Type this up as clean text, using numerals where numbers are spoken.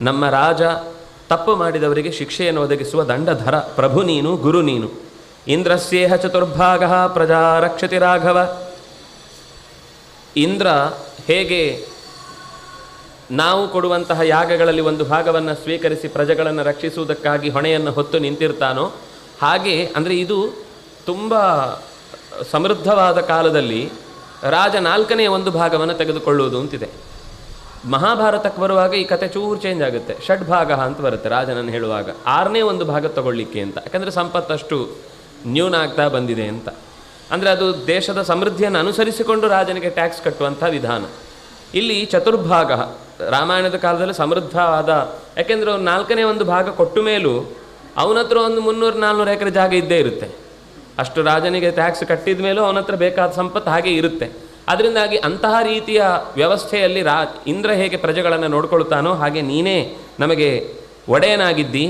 ನಮ್ಮ ರಾಜ ತಪ್ಪು ಮಾಡಿದವರಿಗೆ ಶಿಕ್ಷೆಯನ್ನು ಒದಗಿಸುವ ದಂಡಧರ ಪ್ರಭು ನೀನು, ಗುರು ನೀನು. ಇಂದ್ರಸ್ಯೇಹ ಚತುರ್ಭಾಗ ಪ್ರಜಾ ರಕ್ಷತಿ ರಾಘವ. ಇಂದ್ರ ಹೇಗೆ ನಾವು ಕೊಡುವಂತಹ ಯಾಗಗಳಲ್ಲಿ ಒಂದು ಭಾಗವನ್ನು ಸ್ವೀಕರಿಸಿ ಪ್ರಜೆಗಳನ್ನು ರಕ್ಷಿಸುವುದಕ್ಕಾಗಿ ಹೊಣೆಯನ್ನು ಹೊತ್ತು ನಿಂತಿರ್ತಾನೋ ಹಾಗೆ, ಅಂದರೆ ಇದು ತುಂಬ ಸಮೃದ್ಧವಾದ ಕಾಲದಲ್ಲಿ ರಾಜ 4ನೇ ಒಂದು ಭಾಗವನ್ನು ತೆಗೆದುಕೊಳ್ಳುವುದು ಅಂತಿದೆ. ಮಹಾಭಾರತಕ್ಕೆ ಬರುವಾಗ ಈ ಕತೆ ಚೂರು ಚೇಂಜ್ ಆಗುತ್ತೆ. ಷಡ್ಭಾಗ ಅಂತ ಬರುತ್ತೆ ರಾಜನನ್ನು ಹೇಳುವಾಗ, 6ನೇ ಒಂದು ಭಾಗ ತಗೊಳ್ಳಿಕ್ಕೆ ಅಂತ. ಯಾಕಂದರೆ ಸಂಪತ್ತಷ್ಟು ನ್ಯೂನ ಆಗ್ತಾ ಬಂದಿದೆ ಅಂತ. ಅಂದರೆ ಅದು ದೇಶದ ಸಮೃದ್ಧಿಯನ್ನು ಅನುಸರಿಸಿಕೊಂಡು ರಾಜನಿಗೆ ಟ್ಯಾಕ್ಸ್ ಕಟ್ಟುವಂಥ ವಿಧಾನ. ಇಲ್ಲಿ ಚತುರ್ಭಾಗ ರಾಮಾಯಣದ ಕಾಲದಲ್ಲಿ ಸಮೃದ್ಧವಾದ, ಯಾಕೆಂದರೆ ಅವ್ರು 4ನೇ ಒಂದು ಭಾಗ ಕೊಟ್ಟು ಮೇಲೂ ಅವನ ಹತ್ರ ಒಂದು 300-400 ಎಕರೆ ಜಾಗ ಇದ್ದೇ ಇರುತ್ತೆ. ಅಷ್ಟು ರಾಜನಿಗೆ ಟ್ಯಾಕ್ಸ್ ಕಟ್ಟಿದ ಮೇಲೂ ಅವನ ಹತ್ರ ಬೇಕಾದ ಸಂಪತ್ತು ಹಾಗೆ ಇರುತ್ತೆ. ಅದರಿಂದಾಗಿ ಅಂತಹ ರೀತಿಯ ವ್ಯವಸ್ಥೆಯಲ್ಲಿ ಇಂದ್ರ ಹೇಗೆ ಪ್ರಜೆಗಳನ್ನು ನೋಡ್ಕೊಳ್ತಾನೋ ಹಾಗೆ ನೀನೇ ನಮಗೆ ಒಡೆಯನಾಗಿದ್ದಿ.